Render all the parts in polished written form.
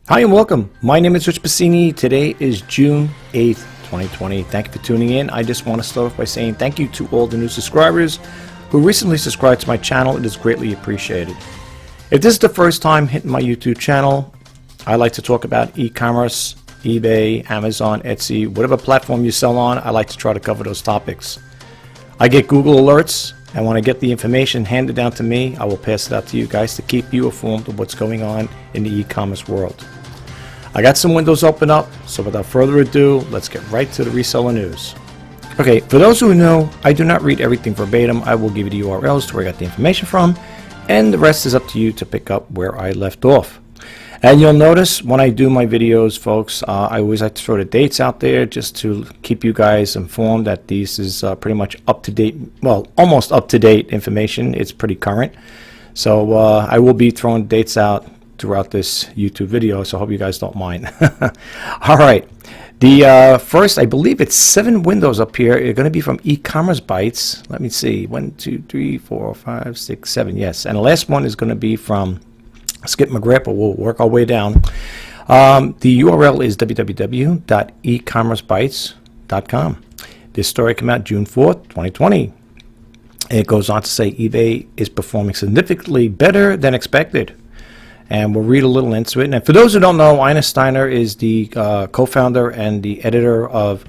Hi and welcome. My name is Rich Pasini. Today is June 8th, 2020. Thank you for tuning in. I just want to start off by saying thank you to all the new subscribers who recently subscribed to my channel. It is greatly appreciated. If this is the first time hitting my YouTube channel, I like to talk about e-commerce, eBay, Amazon, Etsy, whatever platform you sell on. I like to try to cover those topics. I get Google alerts, and when I get the information handed down to me, I will pass it out to you guys to keep you informed of what's going on in the e-commerce world. I got some windows open up, so without further ado, let's get right to the reseller news. Okay, for those who know, I do not read everything verbatim. I will give you the URLs to where I got the information from, and the rest is up to you to pick up where I left off. And you'll notice when I do my videos, folks, I always like to throw the dates out there just to keep you guys informed that this is pretty much up-to-date, well, almost up-to-date information. It's pretty current. So I will be throwing dates out throughout this YouTube video, so I hope you guys don't mind. All right, the first, I believe it's 7 windows up here, are going to be from e-commerce bites. Let me see, 1, 2, 3, 4, 5, 6, 7, yes. And the last one is going to be from Skip McGrath, but we'll work our way down. The URL is www.ecommercebites.com. This story came out June 4th, 2020. It goes on to say eBay is performing significantly better than expected. And we'll read a little into it. And for those who don't know, Ina Steiner is the co-founder and the editor of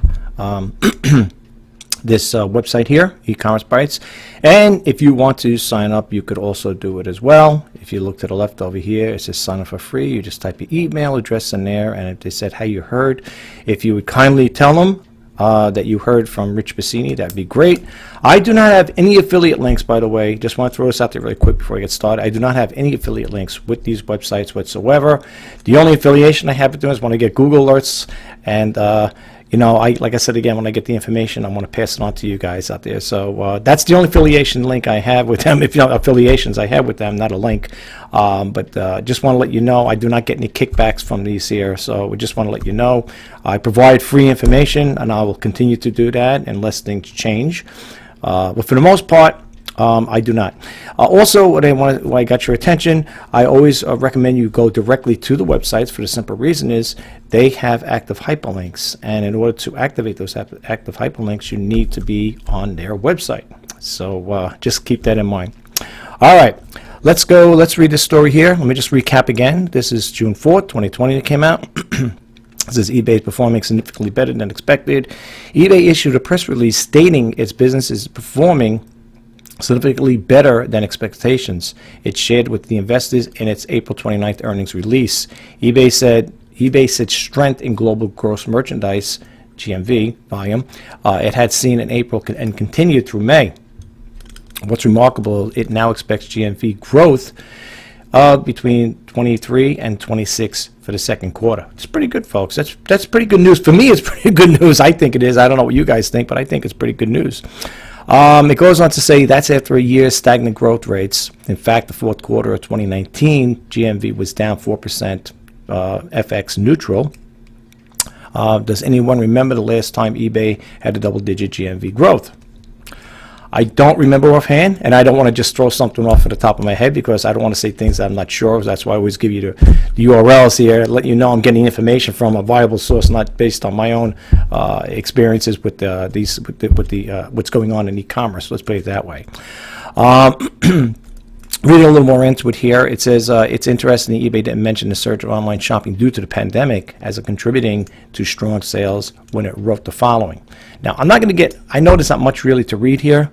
this website here, e-commerce bites. And if you want to sign up, you could also do it as well. If you look to the left over here, it says sign up for free. You just type your email address in there, and if they said how you heard, if you would kindly tell them that you heard from Rich Pasini, that'd be great. I do not have any affiliate links, by the way. Just want to throw this out there really quick before I get started. I do not have any affiliate links with these websites whatsoever. The only affiliation I have with them is when I get Google alerts, and you know, like I said again, when I get the information, I want to pass it on to you guys out there. So that's the only affiliation link I have with them. If you know, affiliations I have with them, not a link. But just want to let you know, I do not get any kickbacks from these here. So we just want to let you know, I provide free information, and I will continue to do that unless things change. But for the most part, I do not. Also, what I got your attention, I always recommend you go directly to the websites for the simple reason is they have active hyperlinks. And in order to activate those active hyperlinks, you need to be on their website. So just keep that in mind. All right, let's go. Let's read this story here. Let me just recap again. This is June 4th, 2020 it came out. It says eBay is performing significantly better than expected. eBay issued a press release stating its business is performing significantly better than expectations. It shared with the investors in its April 29th earnings release. eBay said strength in global gross merchandise GMV volume it had seen in April and continued through May. What's remarkable, it now expects GMV growth between 23 and 26 for the second quarter. It's pretty good, folks. That's pretty good news. For me, it's pretty good news. I think it is. I don't know what you guys think, but I think it's pretty good news. It goes on to say that's after a year's stagnant growth rates. In fact, the fourth quarter of 2019, GMV was down 4%, FX neutral. Does anyone remember the last time eBay had a double-digit GMV growth? I don't remember offhand, and I don't want to just throw something off at the top of my head because I don't want to say things that I'm not sure of. That's why I always give you the URLs here, let you know I'm getting information from a viable source, not based on my own experiences with what's going on in e-commerce. Let's put it that way. Reading a little more into it here, it says it's interesting that eBay didn't mention the surge of online shopping due to the pandemic as a contributing to strong sales when it wrote the following. Now, I'm not going to get, I know there's not much really to read here.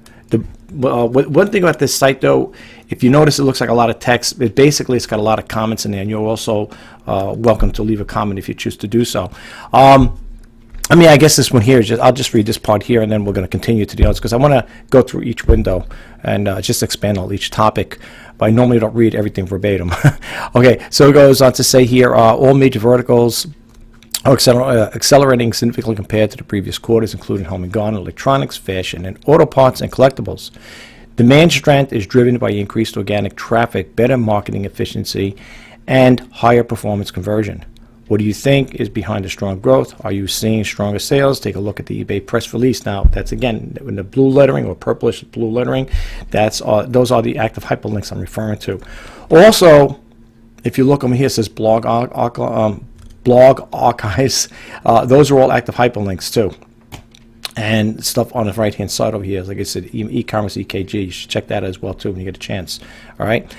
One thing about this site, though, if you notice, it looks like a lot of text. It's got a lot of comments in there, and you're also welcome to leave a comment if you choose to do so. I mean, I guess this one here is I'll just read this part here, and then we're going to continue to the others because I want to go through each window and just expand on each topic. But I normally don't read everything verbatim. Okay, so it goes on to say here, all major verticals are accelerating significantly compared to the previous quarters, including home and garden, electronics, fashion, and auto parts and collectibles. Demand strength is driven by increased organic traffic, better marketing efficiency, and higher performance conversion. What do you think is behind the strong growth? Are you seeing stronger sales? Take a look at the eBay press release. Now, that's again in the blue lettering or purplish blue lettering. Those are the active hyperlinks I'm referring to. Also, If you look over here, it says blog archives. Those are all active hyperlinks too. And stuff on the right-hand side over here, like I said, e-commerce EKG. You should check that as well too when you get a chance. All right.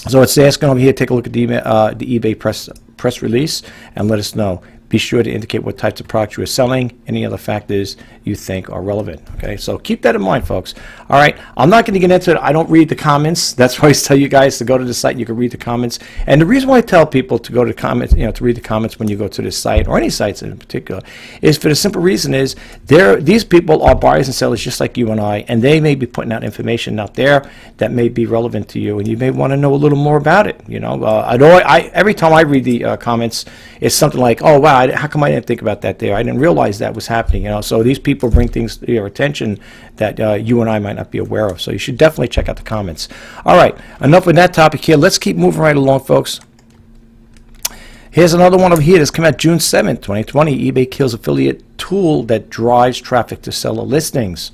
So it's asking over here. Take a look at the eBay press release and let us know. Be sure to indicate what types of products you are selling, any other factors you think are relevant. Okay, so keep that in mind, folks. All right, I'm not going to get into it. I don't read the comments. That's why I tell you guys to go to the site. You can read the comments. And the reason why I tell people to go to the comments, to read the comments when you go to this site, or any sites in particular, is for the simple reason is these people are buyers and sellers just like you and I, and they may be putting out information out there that may be relevant to you, and you may want to know a little more about it. Every time I read the comments, it's something like, oh wow, how come I didn't think about that there? I didn't realize that was happening. So these people bring things to your attention that you and I might not be aware of. So you should definitely check out the comments. All right, enough with that topic here. Let's keep moving right along, folks. Here's another one over here that's come out June 7th, 2020. eBay kills affiliate tool that drives traffic to seller listings.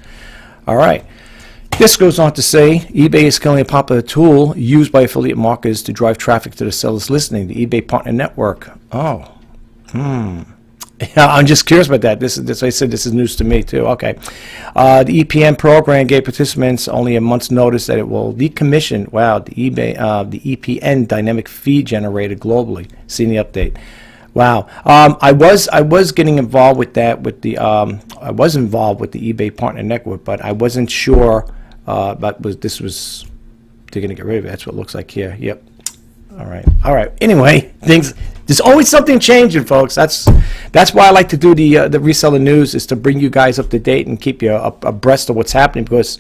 All right. This goes on to say, eBay is killing a popular tool used by affiliate marketers to drive traffic to the seller's listing, the eBay Partner Network. Oh, yeah, I'm just curious about that. This I said this is news to me too. Okay, the EPN program gave participants only a month's notice that it will decommission. Wow, the EPN dynamic feed generator globally. Seen the update. Wow, I was getting involved with that I was involved with the eBay Partner Network, but I wasn't sure. But they're going to get rid of it. That's what it looks like here. Yep. All right. Anyway, there's always something changing, folks. That's why I like to do the reseller news, is to bring you guys up to date and keep you abreast of what's happening, because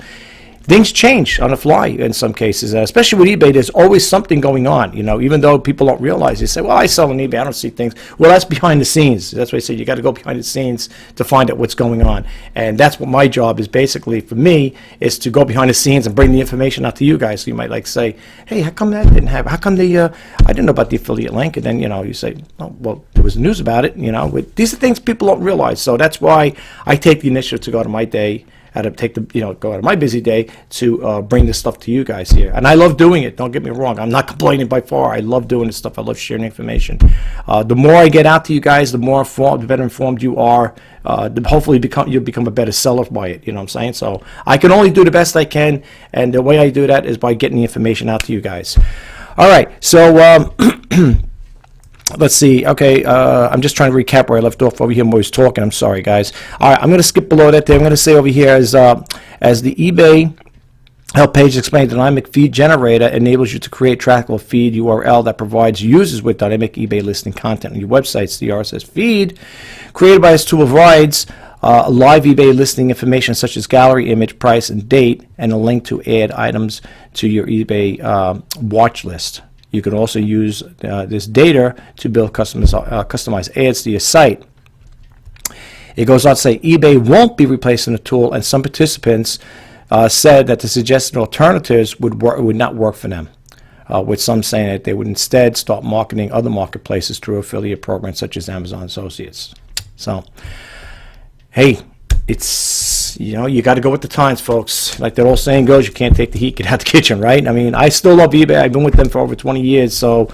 things change on the fly in some cases, especially with eBay. There's always something going on, even though people don't realize. They say, well, I sell on eBay, I don't see things. Well, that's behind the scenes. That's why I say you got to go behind the scenes to find out what's going on. And that's what my job is, basically, for me, is to go behind the scenes and bring the information out to you guys. So you might say, hey, how come that didn't happen? How come I didn't know about the affiliate link? And then, you say, oh, well, there was news about it. These are things people don't realize. So that's why I take the initiative to go to my day, go out of my busy day to bring this stuff to you guys here. And I love doing it. Don't get me wrong. I'm not complaining by far. I love doing this stuff. I love sharing information. The more I get out to you guys, the better informed you are. Hopefully you'll become a better seller by it. You know what I'm saying? So I can only do the best I can. And the way I do that is by getting the information out to you guys. All right. So, let's see. Okay, I'm just trying to recap where I left off over here when I was talking. I'm sorry, guys. All right, I'm going to skip below that there. I'm going to say over here as the eBay help page explained, the dynamic feed generator enables you to create trackable feed URL that provides users with dynamic eBay listing content on your websites. The RSS feed created by this tool provides live eBay listing information such as gallery, image, price, and date, and a link to add items to your eBay watch list. You can also use this data to build customized ads to your site. It goes on to say eBay won't be replacing the tool, and some participants said that the suggested alternatives would not work for them, with some saying that they would instead start marketing other marketplaces through affiliate programs such as Amazon Associates. So, hey, it's, you got to go with the times, folks. Like that old saying goes, you can't take the heat, get out the kitchen, right? I mean, I still love eBay. I've been with them for over 20 years, so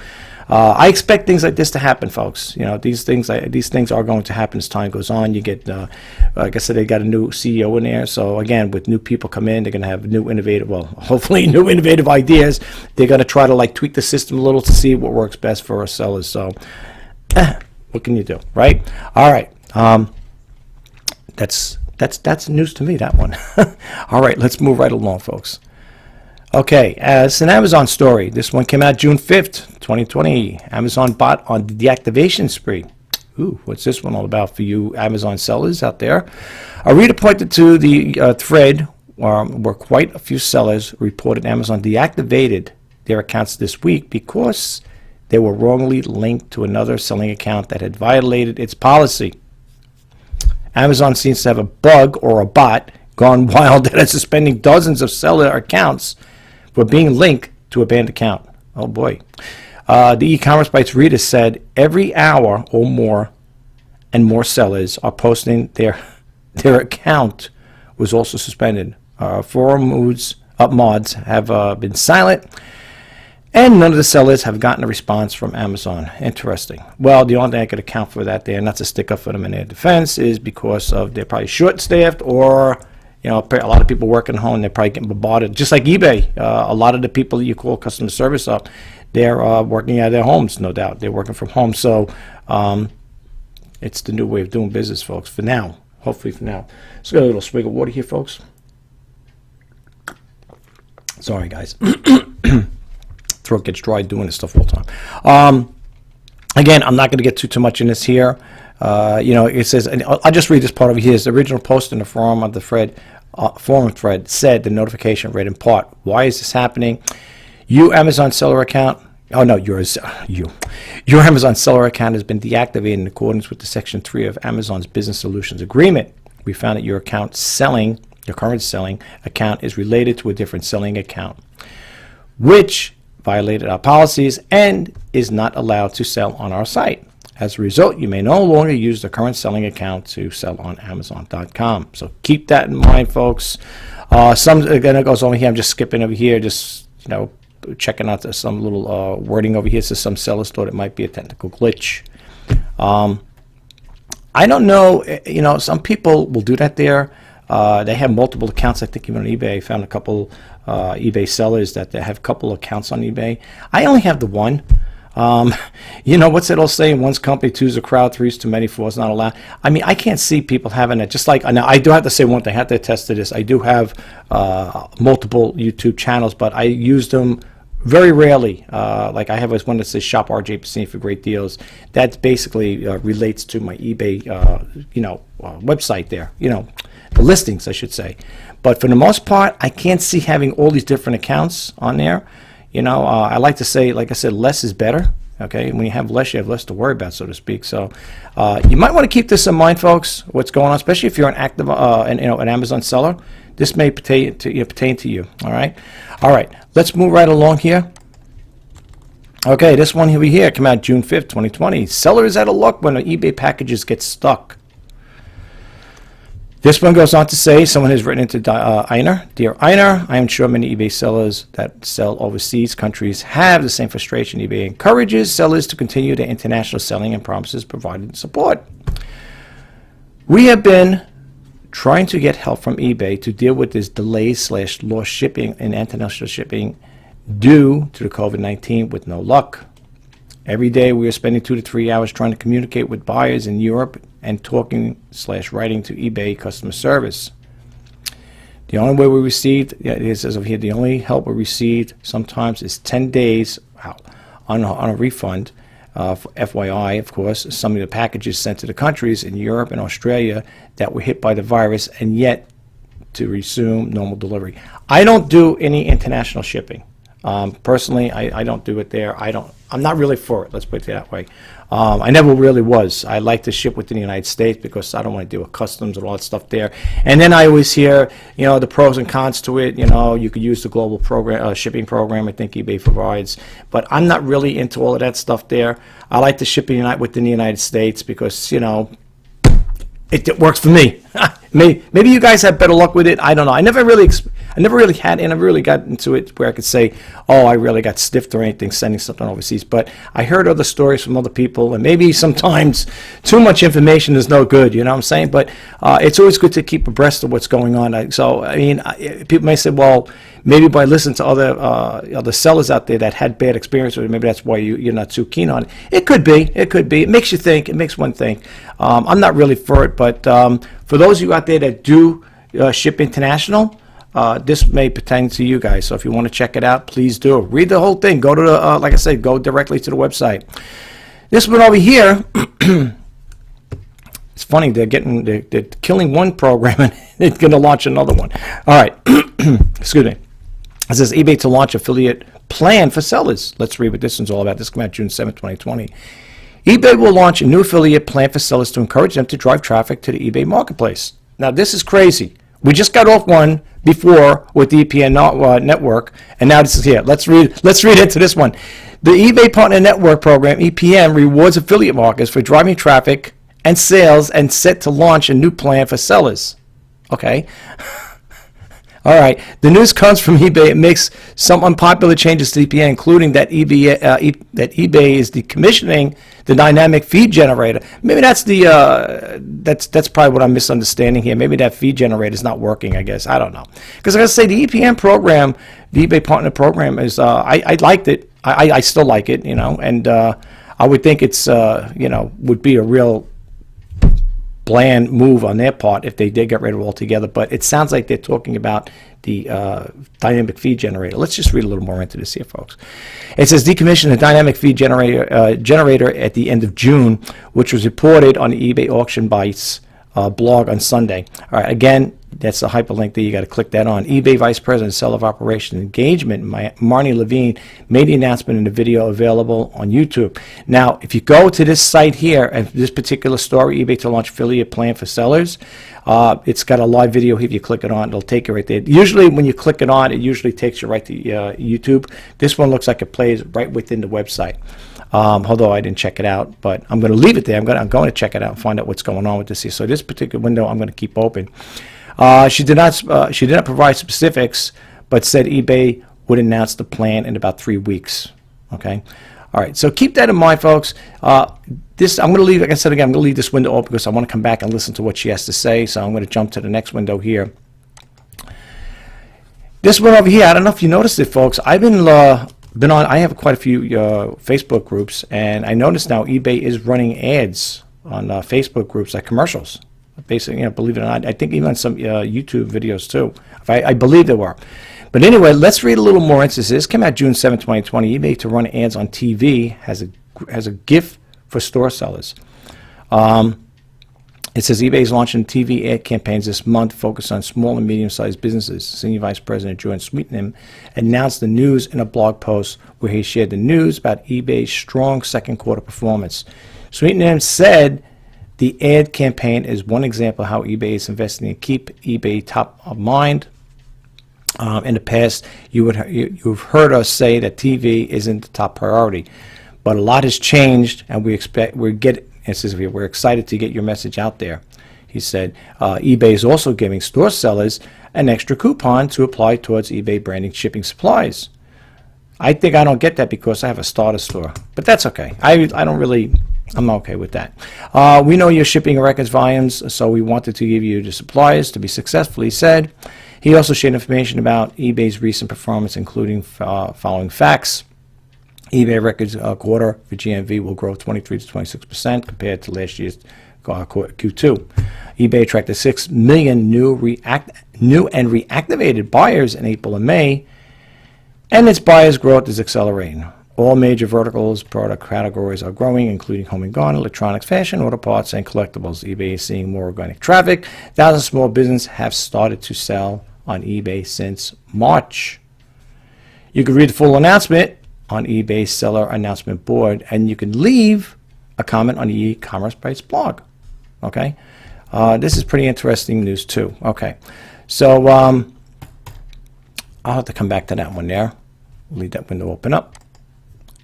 I expect things like this to happen, folks. These things are going to happen as time goes on. You get, like I said, they got a new CEO in there. So again, with new people come in, they're going to have hopefully new innovative ideas. They're going to try to tweak the system a little to see what works best for our sellers. So, what can you do, right? All right. That's news to me, that one. All right, let's move right along, folks. Okay, it's an Amazon story. This one came out June 5th, 2020. Amazon bot on the deactivation spree. Ooh, what's this one all about for you Amazon sellers out there? A reader pointed to the thread where quite a few sellers reported Amazon deactivated their accounts this week because they were wrongly linked to another selling account that had violated its policy. Amazon seems to have a bug or a bot gone wild that is suspending dozens of seller accounts for being linked to a banned account. Oh boy. The e-commerce bytes reader said every hour or more and more sellers are posting their account was also suspended. Forum mods have been silent, And none of the sellers have gotten a response from Amazon. Interesting. Well, the only thing I could account for that there, not to stick up for them in their defense, is because of they're probably short-staffed, or a lot of people working home. They're probably getting bombarded, just like eBay. A lot of the people that you call customer service up, they're working out of their homes, no doubt. They're working from home. So it's the new way of doing business, folks, for now. Hopefully for now. Let's get a little swig of water here, folks. Sorry, guys. Throat gets dry doing this stuff all the time. Again, I'm not going to get too much in this here. It says, and I'll just read this part over here. It's the original post in the forum of the forum thread said the notification read in part, why is this happening? Your Amazon seller account, your Amazon seller account has been deactivated in accordance with the Section 3 of Amazon's Business Solutions Agreement. We found that your current selling account is related to a different selling account, which violated our policies and is not allowed to sell on our site. As a result, you may no longer use the current selling account to sell on Amazon.com. So keep that in mind, folks. Again, it goes over here. I'm just skipping over here, just checking out some little wording over here. So some sellers thought it might be a technical glitch. I don't know. Some people will do that there. They have multiple accounts. I think even on eBay, I found a couple eBay sellers that they have a couple accounts on eBay. I only have the one. What's that old saying? One's company, two's a crowd, three's too many, four's not allowed. I mean, I can't see people having it. Just like, now I do have to say one thing. I have to attest to this. I do have multiple YouTube channels, but I use them very rarely. Like I have one that says Shop RJ Pasini for great deals. That basically relates to my eBay, website there. The listings, I should say. But for the most part, I can't see having all these different accounts on there. I like to say, like I said, less is better. Okay, when you have less to worry about, so to speak. So you might want to keep this in mind, folks. What's going on, especially if you're an active, an Amazon seller. This may pertain to you. All right. Let's move right along here. Okay, this one over here came out June 5th, 2020. Seller is out of luck when the eBay packages get stuck. This one goes on to say, someone has written into Einar. Dear Einar, I am sure many eBay sellers that sell overseas countries have the same frustration. eBay encourages sellers to continue their international selling and promises provided support. We have been trying to get help from eBay to deal with this delays/lost shipping and international shipping due to the COVID-19 with no luck. Every day we are spending 2 to 3 hours trying to communicate with buyers in Europe and talking/writing to eBay customer service. The only way we received, it says over here, the only help we received sometimes is 10 days on a refund. For FYI, of course, some of the packages sent to the countries in Europe and Australia that were hit by the virus and yet to resume normal delivery. I don't do any international shipping. Personally, I don't do it there. I'm not really for it. Let's put it that way. I never really was. I like to ship within the United States because I don't want to deal with customs and all that stuff there. And then I always hear, the pros and cons to it. You could use the global program, shipping program I think eBay provides. But I'm not really into all of that stuff there. I like to ship within the United States because, it works for me. Maybe you guys have better luck with it. I don't know. I never really had, and I really got into it where I could say, oh, I really got stiffed or anything sending something overseas. But I heard other stories from other people, and maybe sometimes too much information is no good. You know what I'm saying? But it's always good to keep abreast of what's going on. People may say, well, maybe by listening to other sellers out there that had bad experience with it, maybe that's why you're not too keen on it. It could be. It makes you think. It makes one think. I'm not really for it, but for those of you out there that do ship international, this may pertain to you guys. So if you want to check it out, please do. Read the whole thing. Go to the, like I said, go directly to the website. This one over here, it's funny. They're killing one program and they're going to launch another one. All right. Excuse me. It says eBay to launch affiliate plan for sellers. Let's read what this one's all about. This came out June 7, 2020. eBay will launch a new affiliate plan for sellers to encourage them to drive traffic to the eBay marketplace. Now, this is crazy. We just got off one before with the EPN network, and now this is here. Let's read into this one. The eBay Partner Network program, EPN, rewards affiliate marketers for driving traffic and sales and set to launch a new plan for sellers. Okay. All right. The news comes from eBay. It makes some unpopular changes to EPA, including that eBay is decommissioning the dynamic feed generator. Maybe that's that's probably what I'm misunderstanding here. Maybe that feed generator is not working. I guess I don't know. Because like I say, the EPM program, the eBay Partner Program, is I liked it. I still like it, and I would think it's would be a real bland move on their part if they did get rid of it altogether, but it sounds like they're talking about the dynamic feed generator. Let's just read a little more into this here, folks. It says decommission the dynamic feed generator at the end of June, which was reported on the eBay Auction Bites blog on Sunday. All right, again, that's a hyperlink there. You got to click that on. eBay Vice President, Seller of Operations Engagement, Marnie Levine, made the announcement in a video available on YouTube. Now, if you go to this site here, and this particular story, eBay to launch affiliate plan for sellers, it's got a live video here. If you click it on, it'll take you right there. Usually, when you click it on, it usually takes you right to YouTube. This one looks like it plays right within the website. Although I didn't check it out, but I'm going to leave it there. I'm going to check it out and find out what's going on with this here. So this particular window, I'm going to keep open. She did not provide specifics, but said eBay would announce the plan in about 3 weeks. Okay, all right. So keep that in mind, folks. I'm going to leave. Like I said again, I'm going to leave this window open because I want to come back and listen to what she has to say. So I'm going to jump to the next window here. This one over here, I don't know if you noticed it, folks. I've been on. I have quite a few Facebook groups, and I noticed now eBay is running ads on Facebook groups, like commercials. Basically, believe it or not, I think even on some YouTube videos too. I believe there were. But anyway, let's read a little more into this. This came out June 7, 2020. eBay to run ads on TV has a gift for store sellers. It says eBay is launching TV ad campaigns this month focused on small and medium-sized businesses. Senior Vice President Jordan Sweetnam announced the news in a blog post where he shared the news about eBay's strong second quarter performance. Sweetnam said the ad campaign is one example of how eBay is investing to keep eBay top of mind. In the past, you've heard us say that TV isn't the top priority, but a lot has changed, and we're excited to get your message out there. He said eBay is also giving store sellers an extra coupon to apply towards eBay branding shipping supplies. I think I don't get that because I have a starter store, but that's okay. I'm okay with that. We know your shipping records volumes, so we wanted to give you the supplies to be successful, he said. He also shared information about eBay's recent performance, including following facts. eBay records quarter for GMV will grow 23 to 26% compared to last year's Q2. eBay attracted 6 million new and reactivated buyers in April and May, and its buyers' growth is accelerating. All major verticals, product categories are growing, including home and garden, electronics, fashion, auto parts, and collectibles. eBay is seeing more organic traffic. Thousands of small businesses have started to sell on eBay since March. You can read the full announcement on eBay's seller announcement board, and you can leave a comment on the e-commerce Bites blog. Okay, this is pretty interesting news too. Okay, so I'll have to come back to that one there. Leave that window open up.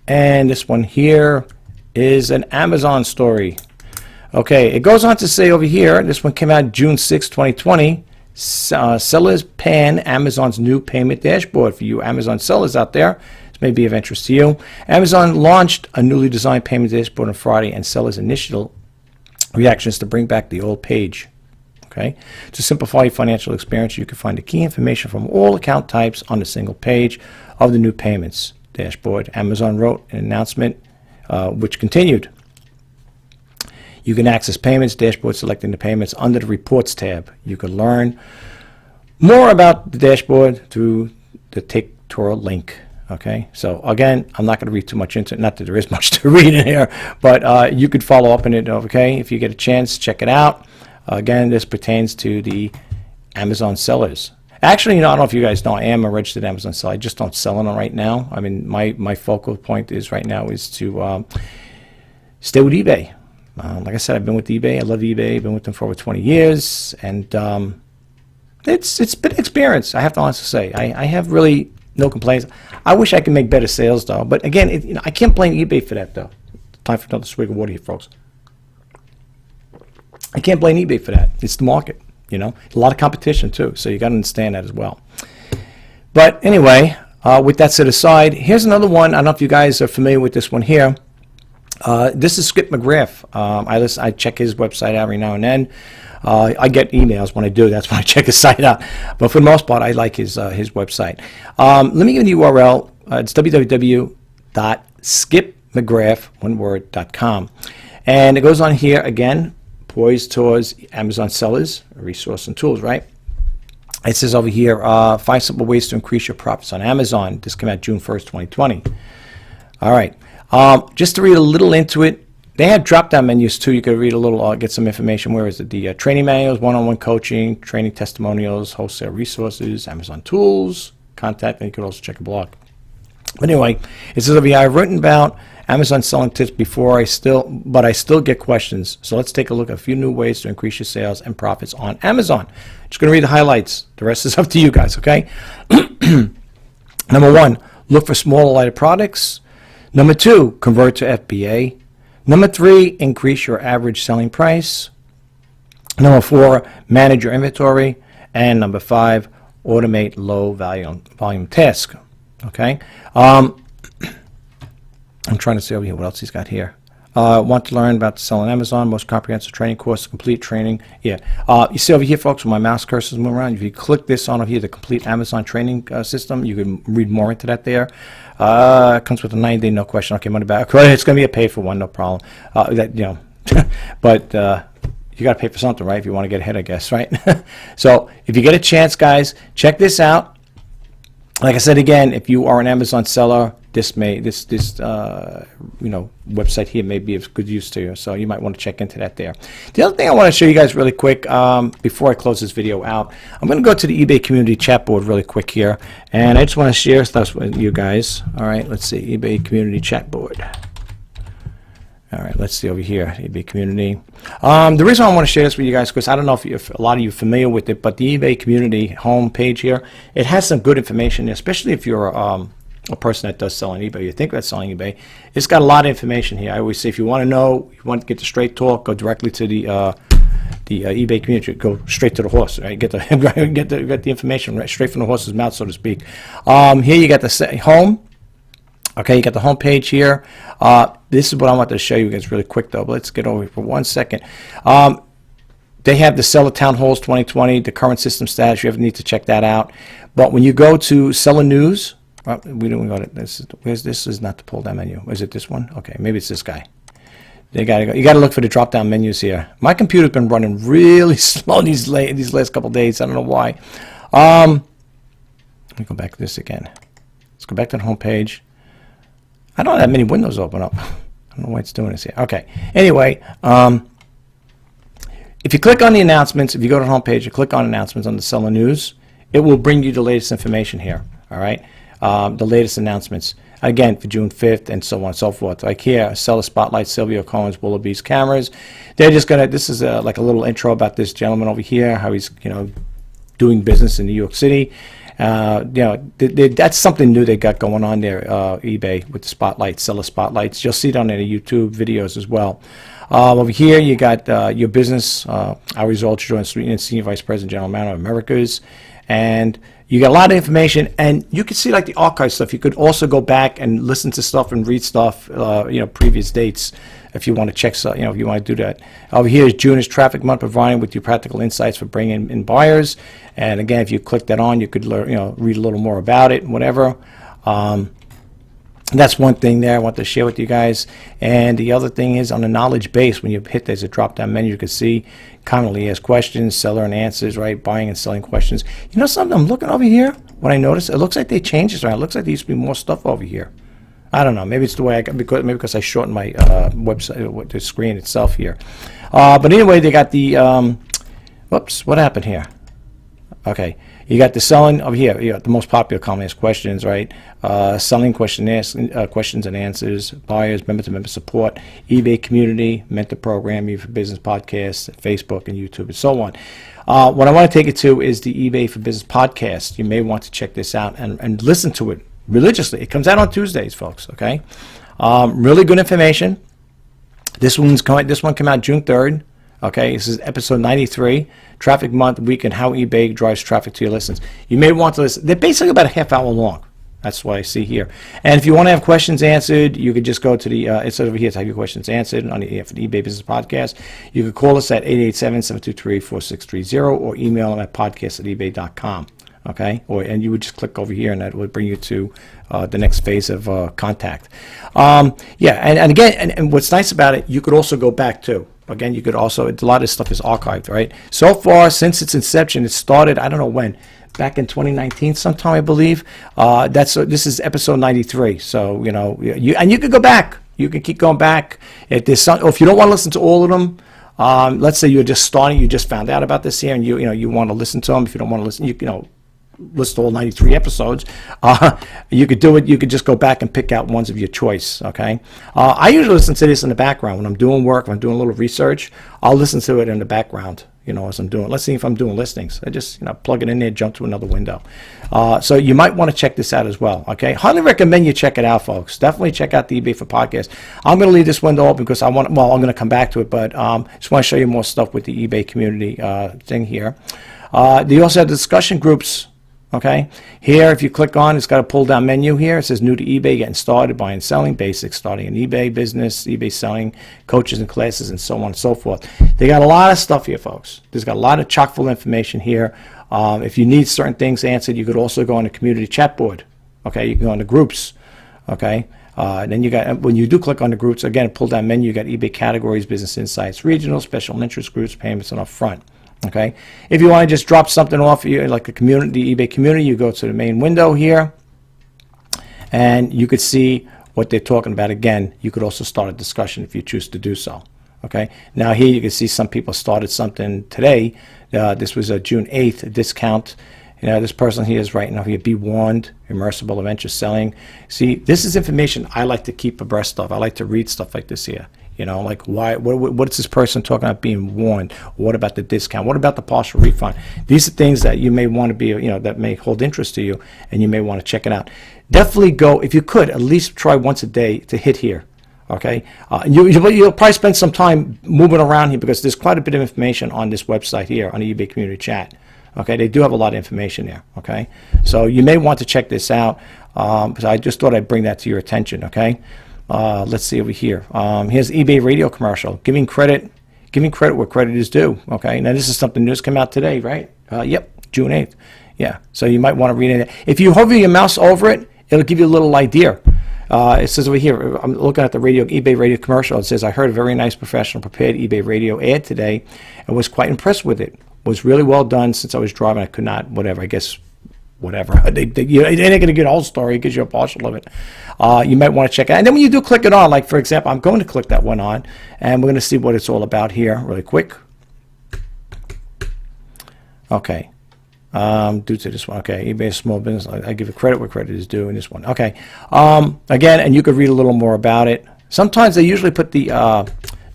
And this one here is an Amazon story. Okay, it goes on to say over here, this one came out June 6, 2020. Sellers pan Amazon's new payment dashboard. For you Amazon sellers out there, this may be of interest to you. Amazon launched a newly designed payment dashboard on Friday, and sellers' initial reactions to bring back the old page. Okay, to simplify your financial experience, you can find the key information from all account types on a single page of the new payments dashboard. Amazon wrote an announcement which continued. You can access payments dashboard, selecting the payments under the reports tab. You can learn more about the dashboard through the Take-Tour link. Okay, so again, I'm not going to read too much into it. Not that there is much to read in here, but you could follow up on it. Okay, if you get a chance, check it out. Again, this pertains to the Amazon sellers. Actually, I don't know if you guys know, I am a registered Amazon seller. I just don't sell on it right now. I mean, my focal point is right now is to stay with eBay. Like I said, I've been with eBay. I love eBay. I've been with them for over 20 years, and it's been an experience. I have to honestly say, I have really no complaints. I wish I could make better sales though, but again, I can't blame eBay for that though. Time for another swig of water here, folks. I can't blame eBay for that. It's the market. You know, a lot of competition too, so you got to understand that as well. But anyway, with that set aside, here's another one. I don't know if you guys are familiar with this one here. This is Skip McGrath. I check his website out every now and then. I get emails when I do. That's when I check his site out. But for the most part, I like his website. Let me give you the URL. It's www.skipmcgrath.com. And it goes on here again, poised towards Amazon sellers, resource and tools, right? It says over here, 5 simple ways to increase your profits on Amazon. This came out June 1st, 2020. All right. Just to read a little into it, they have drop-down menus too. You could read a little, get some information. Where is it? The training manuals, one-on-one coaching, training testimonials, wholesale resources, Amazon tools, contact, and you could also check a blog. But anyway, it says over here, I've written about Amazon selling tips before, but I still get questions. So let's take a look at a few new ways to increase your sales and profits on Amazon. Just going to read the highlights. The rest is up to you guys, okay? Number 1, look for smaller, lighter products. Number 2, convert to FBA. Number 3, increase your average selling price. Number 4, manage your inventory. And number 5, automate low volume tasks. Okay. I'm trying to see over here what else he's got here. Want to learn about selling Amazon, most comprehensive training course, complete training. Yeah. You see over here, folks, when my mouse cursor is moving around, if you click this on over here, the complete Amazon training system, you can read more into that there. It comes with a 90-day, no question. Okay, money back. It's going to be a pay for one, no problem. But you got to pay for something, right? If you want to get ahead, I guess, right? So if you get a chance, guys, check this out. Like I said again, if you are an Amazon seller, this website here may be of good use to you. So you might want to check into that there. The other thing I want to show you guys really quick before I close this video out, I'm going to go to the eBay community chat board really quick here, and I just want to share stuff with you guys. All right, let's see, eBay community chat board. All right, let's see over here, eBay community. The reason I want to share this with you guys, because I don't know if a lot of you are familiar with it, but the eBay community home page here, it has some good information, especially if you're a person that does sell on eBay. You think about selling eBay. It's got a lot of information here. I always say if you want to know, you want to get the straight talk, go directly to the eBay community. Go straight to the horse. Right? Get the information right straight from the horse's mouth, so to speak. Here you got the home. Okay, you got the home page here. This is what I want to show you guys really quick, though. But let's get over here for 1 second. They have the Seller Town Halls 2020, the current system status. You ever need to check that out. But when you go to Seller News, we don't go to this. This is not the pull down menu. Is it this one? Okay, maybe it's this guy. You got to look for the drop down menus here. My computer's been running really slow these last couple days. I don't know why. Let me go back to this again. Let's go back to the home page. I don't have many windows open up. I don't know why it's doing this here. Okay. Anyway, if you click on the announcements, if you go to the home page, you click on announcements on the Seller News, it will bring you the latest information here. All right. The latest announcements. Again, for June 5th and so on and so forth. Like here, Seller Spotlight, Sylvia Cohen's Willoughby's cameras. They're just going to, this is like a little intro about this gentleman over here, how he's, doing business in New York City. That's something new they got going on there, eBay, with the spotlights, seller spotlights. You'll see it on their YouTube videos as well. Over here, you got your business, our results, joint Senior Vice President, General Manager of Americas, and you got a lot of information, and you can see like the archive stuff. You could also go back and listen to stuff and read stuff, previous dates, if you want to check, if you want to do that. Over here is June is Traffic Month, providing with you practical insights for bringing in buyers. And again, if you click that on, you could learn, read a little more about it and whatever. That's one thing there I want to share with you guys. And the other thing is on the knowledge base, when you hit there's a drop down menu, you can see commonly asked questions, seller and answers, right? Buying and selling questions. You know something? I'm looking over here. What I noticed, it looks like they changed this around. It looks like there used to be more stuff over here. I don't know. Maybe it's the way I got, because I shortened my website, the screen itself here. But anyway, they got the, whoops, what happened here? Okay, you got the selling over here. You got the most popular commonly asked questions, right? Selling questions and answers, buyers, member-to-member support, eBay community, mentor program, eBay for Business podcast, Facebook and YouTube, and so on. What I want to take it to is the eBay for Business podcast. You may want to check this out and listen to it religiously. It comes out on Tuesdays, folks. Okay, really good information. This one came out June 3rd. Okay, this is episode 93, Traffic Month, Week, and How eBay Drives Traffic to Your Listings. You may want to listen. They're basically about a half hour long. That's what I see here. And if you want to have questions answered, you could just go to the, it's over here to have your questions answered on the for the eBay Business Podcast. You could call us at 887-723-4630 or email them at podcast@ebay.com. Okay, and you would just click over here, and that would bring you to the next phase of contact. Yeah, and again, and what's nice about it, you could also go back too. Again, you could also, a lot of this stuff is archived, right? So far, since its inception, it started, I don't know when, back in 2019 sometime, I believe. This is episode 93. So, you could go back. You can keep going back. If there's some, or if you don't want to listen to all of them, let's say you're just starting, you just found out about this here, and you want to listen to them. If you don't want to listen, list all 93 episodes. You could do it. You could just go back and pick out ones of your choice. Okay. I usually listen to this in the background when I'm doing work. When I'm doing a little research, I'll listen to it in the background. As I'm doing. Let's see if I'm doing listings. I just plug it in there, jump to another window. So you might want to check this out as well. Okay. Highly recommend you check it out, folks. Definitely check out the eBay for Podcast. I'm going to leave this window open because I'm going to come back to it, but just want to show you more stuff with the eBay community thing here. They also have discussion groups. Okay, here if you click on, it's got a pull down menu here. It says new to eBay, getting started, buying and selling, basics, starting an eBay business, eBay selling, coaches and classes, and so on and so forth. They got a lot of stuff here, folks. There's got a lot of chock full information here. If you need certain things answered, you could also go on the community chat board. Okay, you can go on the groups. Okay, then you got, when you do click on the groups, again, pull down menu, you got eBay categories, business insights, regional, special interest groups, payments, and upfront. Okay, if you want to just drop something off, like the community, the eBay community, you go to the main window here, and you could see what they're talking about. Again, you could also start a discussion if you choose to do so. Okay, now here you can see some people started something today. This was a June 8th discount. This person here is right now here, be warned, immersible adventure selling. See, this is information I like to keep abreast of. I like to read stuff like this here. Like what is this person talking about being warned? What about the discount? What about the partial refund? These are things that you may want to be, that may hold interest to you, and you may want to check it out. Definitely go, if you could, at least try once a day to hit here. Okay, you'll probably spend some time moving around here because there's quite a bit of information on this website here on the eBay community chat. Okay, they do have a lot of information there. Okay, so you may want to check this out. So I just thought I'd bring that to your attention. Okay. Let's see over here. Here's eBay radio commercial. Giving credit where credit is due. Okay. Now this is something new that's come out today, right? Yep, June 8th. Yeah. So you might want to read it. If you hover your mouse over it, it'll give you a little idea. It says over here, I'm looking at the eBay radio commercial. It says, I heard a very nice professional prepared eBay radio ad today and was quite impressed with it. Was really well done. Since I was driving, I could not, whatever, I guess, whatever. They're not going to get a whole story. It gives you a partial of it. You might want to check it out. And then when you do click it on, like for example, I'm going to click that one on, and we're going to see what it's all about here really quick. Okay. Due to this one. Okay. eBay small business. I give it credit where credit is due in this one. Okay. Again, and you could read a little more about it. Sometimes they usually put the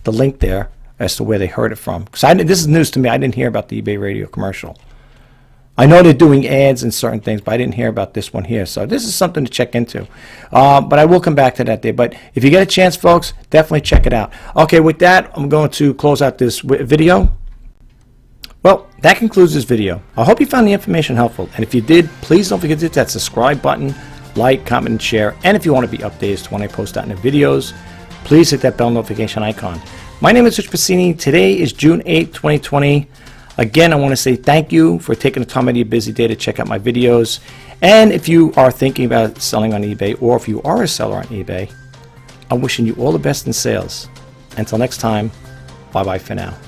link there as to where they heard it from. Because this is news to me. I didn't hear about the eBay radio commercial. I know they're doing ads and certain things, but I didn't hear about this one here. So this is something to check into. But I will come back to that there. But if you get a chance, folks, definitely check it out. Okay, with that, I'm going to close out this video. Well, that concludes this video. I hope you found the information helpful. And if you did, please don't forget to hit that subscribe button, like, comment, and share. And if you want to be updated to when I post out new videos, please hit that bell notification icon. My name is Rich Pasini. Today is June 8th, 2020. Again, I want to say thank you for taking the time out of your busy day to check out my videos. And if you are thinking about selling on eBay, or if you are a seller on eBay, I'm wishing you all the best in sales. Until next time, bye-bye for now.